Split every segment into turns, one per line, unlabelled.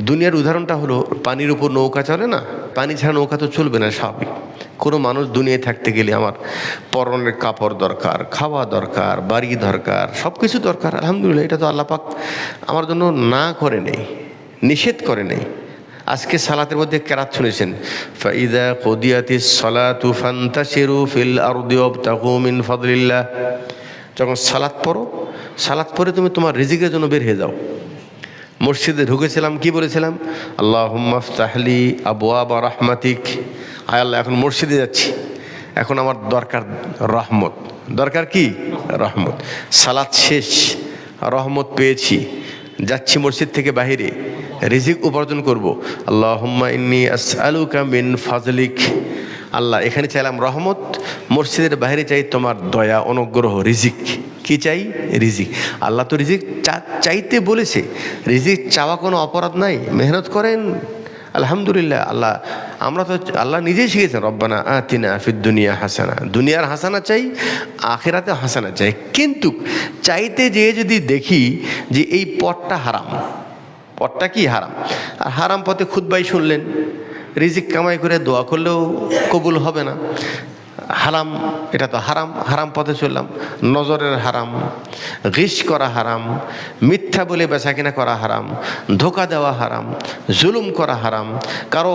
দুনিয়ার উদাহরণটা হলো, পানির উপর নৌকা চলে না, পানি ছাড়া নৌকা তো চলবে না স্বাভাবিক। কোনো মানুষ দুনিয়ায় থাকতে গেলে আমার পরনের কাপড় দরকার, খাওয়া দরকার, বাড়ি দরকার, সব কিছু দরকার। আলহামদুলিল্লাহ, এটা তো আল্লাহ পাক আমার জন্য না করে নেই, নিষেধ করে নেই। আজকে সালাতের মধ্যে কেরাত শুনেছেন, ফাইদা কুদিয়াতিস সালাতু ফান্তাশিরু ফিল আরদি ওয়াবতাগু মিন ফাদলিল্লাহ। যখন সালাত পড়ো, সালাত পড়ে তুমি তোমার রিজিকের জন্য বের হয়ে যাও। মসজিদে ঢুকেছিলাম, কি বলেছিলাম? আল্লাহুম্মা ফতাহলি আবওয়াবা রাহমাতিক। আয় আল্লাহ, এখন মসজিদে যাচ্ছি, এখন আমার দরকার রহমত। দরকার কি? রহমত। সালাত শেষ, রহমত পেয়েছি, যাচ্ছি মসজিদ থেকে বাহিরে, রিজিক উপার্জন করব। আল্লাহুম্মা ইন্নী আসআলুকা মিন ফাজলিক। আল্লাহ, এখানে চাইলাম রহমত, মসজিদের বাইরে চাই তোমার দয়া, অনুগ্রহ, রিজিক। কি চাই? রিজিক। আল্লাহ তো রিজিক চাইতে বলেছে, রিজিক চাওয়া কোনো অপরাধ নাই। মেহনত করেন, আলহামদুলিল্লাহ। আল্লাহ, আমরা তো আল্লাহ নিজেই শিখেছেন, রব্বানা আতিনা ফিদ দুনিয়া হাসানা। দুনিয়ার হাসানা চাই, আখিরাতে হাসানা চাই। কিন্তু চাইতে যেয়ে যদি দেখি যে এই পথটা হারাম, পথটা কি হারাম, আর হারাম পথে খুতবাই শুনলেন, রিজিক কামাই করে দোয়া করলেও কবুল হবে না। হারাম, এটা তো হারাম, হারাম পথে চললাম। নজরের হারাম, ঘিস করা হারাম, মিথ্যা বলে বেচাকেনা করা হারাম, ধোকা দেওয়া হারাম, জুলুম করা হারাম, কারো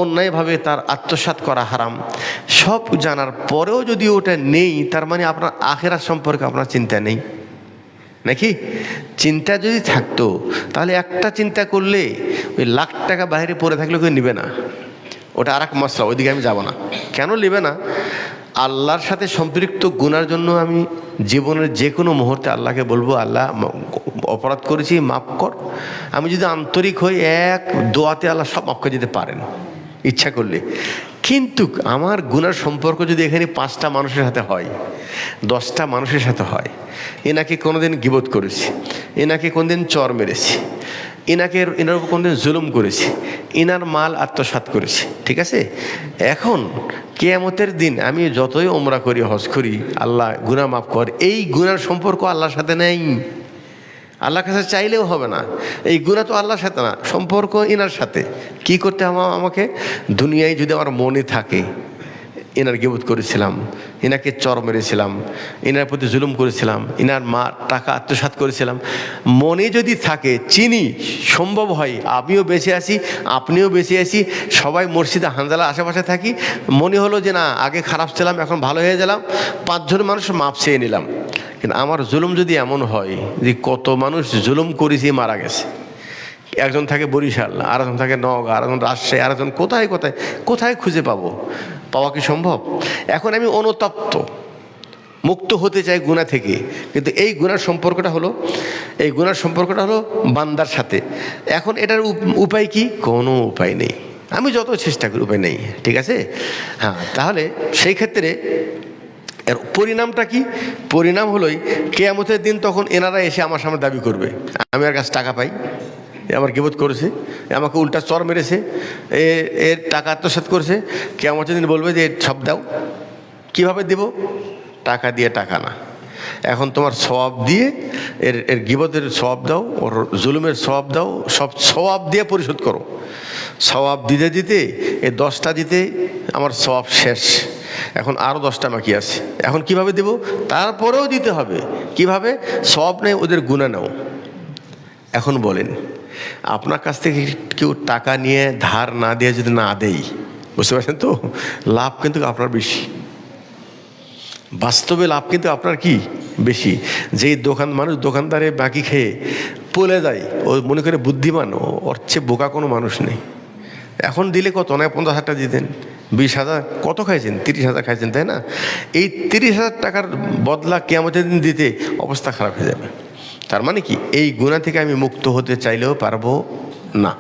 অন্যায়ভাবে তার আত্মসাৎ করা হারাম। সব জানার পরেও যদি ওটা নেই, তার মানে আপনার আখিরাত সম্পর্কে আপনার চিন্তা নেই নাকি? চিন্তা যদি থাকতো তাহলে একটা চিন্তা করলে ওই লাখ টাকা বাইরে পড়ে থাকলে কেউ নিবে না। ওটা আর এক মশলা, ওইদিকে আমি যাব না। কেন নেবে না? আল্লাহর সাথে সম্পৃক্ত গুনার জন্য আমি জীবনের যে কোনো মুহূর্তে আল্লাহকে বলবো, আল্লাহ অপরাধ করেছি, মাফ কর। আমি যদি আন্তরিক হই, এক দোয়াতে আল্লাহ সব মাফ করে দিতে পারেন ইচ্ছা করলে। কিন্তু আমার গুনার সম্পর্ক যদি এখানে 5টা মানুষের সাথে হয়, 10টা মানুষের সাথে হয়, এনাকে কোনোদিন গীবত করেছি, এনাকে কোনোদিন চর মেরেছি, এনার উপর কোনোদিন জুলুম করেছি, ইনার মাল আত্মসাৎ করেছি, ঠিক আছে? এখন কিয়ামতের দিন আমি যতই ওমরা করি, হজ করি, আল্লাহ গুনাহ মাফ কর, এই গুনার সম্পর্ক আল্লাহর সাথে নেই। আল্লাহর কাছে চাইলেও হবে না। এই গুনাহ তো আল্লাহর সাথে না, সম্পর্ক ইনার সাথে। কি করতে হবে আমাকে? দুনিয়ায় যদি আমার মনে থাকে এনার গীবত করেছিলাম, এনাকে চর মেরেছিলাম, এনার প্রতি জুলুম করেছিলাম, এনার মা টাকা আত্মসাৎ করেছিলাম, মনে যদি থাকে, চিনি, সম্ভব হয় আমিও বেঁচে আছি, আপনিও বেঁচে আছি, সবাই মসজিদে হানজালা আশেপাশে থাকি, মনে হলো যে না আগে খারাপ ছিলাম, এখন ভালো হয়ে গেলাম, 5 জন মানুষ মাপ চেয়ে নিলাম। কিন্তু আমার জুলুম যদি এমন হয় যে কত মানুষ জুলুম করেছি মারা গেছে, একজন থাকে বরিশাল, আরেকজন থাকে নওগাঁ, আরেকজন রাজশাহী, আরেকজন কোথায় কোথায় কোথায় খুঁজে পাওয়া কি সম্ভব? এখন আমি অনুতপ্ত, মুক্ত হতে চাই গুনাহ থেকে, কিন্তু এই গুনার সম্পর্কটা হলো বান্দার সাথে। এখন এটার উপায় কি? কোনো উপায় নেই। আমি যত চেষ্টা করি উপায় নেই, ঠিক আছে? হ্যাঁ, তাহলে সেই ক্ষেত্রে এর পরিণামটা কি? পরিণাম হলোই কিয়ামতের দিন তখন এনারা এসে আমার সামনে দাবি করবে, আমি আর কাছে টাকা পাই, আমার গীবত করেছে, আমাকে উল্টা চর মেরেছে, এর টাকা আত্মসাৎ করেছে। কিয়ামতের দিন বলবে যে সব দাও। কীভাবে দেব? টাকা দিয়ে টাকা না, এখন তোমার সওয়াব দিয়ে এর গীবতের সওয়াব দাও, ওর জুলুমের সওয়াব দাও, সব সওয়াব দিয়ে পরিশোধ করো। সওয়াব দিতে দিতে এই 10টা দিতে আমার সওয়াব শেষ, এখন আরও 10টা বাকি আছে। এখন কিভাবে দেব? তারপরেও দিতে হবে। কিভাবে? সওয়াব নেই, ওদের গুনাহ নাও। এখন বলেন, আপনার কাছ থেকে কেউ টাকা নিয়ে ধার না দিয়ে যদি না দেয়, বুঝতে পারছেন তো, লাভ কিন্তু আপনার বেশি, বাস্তবে লাভ কিন্তু আপনার কি বেশি। যেই মানুষ দোকানদারে বাকি খেয়ে পলে যায়, ও মনে করে বুদ্ধিমান, ওর চেয়ে বোকা কোনো মানুষ নেই। এখন দিলে কত নয়, 50,000 টাকা দিতেন, 20,000 কত খাইছেন? 30,000 খাইছেন, তাই না? এই 30,000 টাকার বদলা কিয়ামতের দিন দিতে অবস্থা খারাপ হয়ে যাবে। তার মানে কি? এই গুনাহ থেকে আমি মুক্ত হতে চাইলেও পারবো না।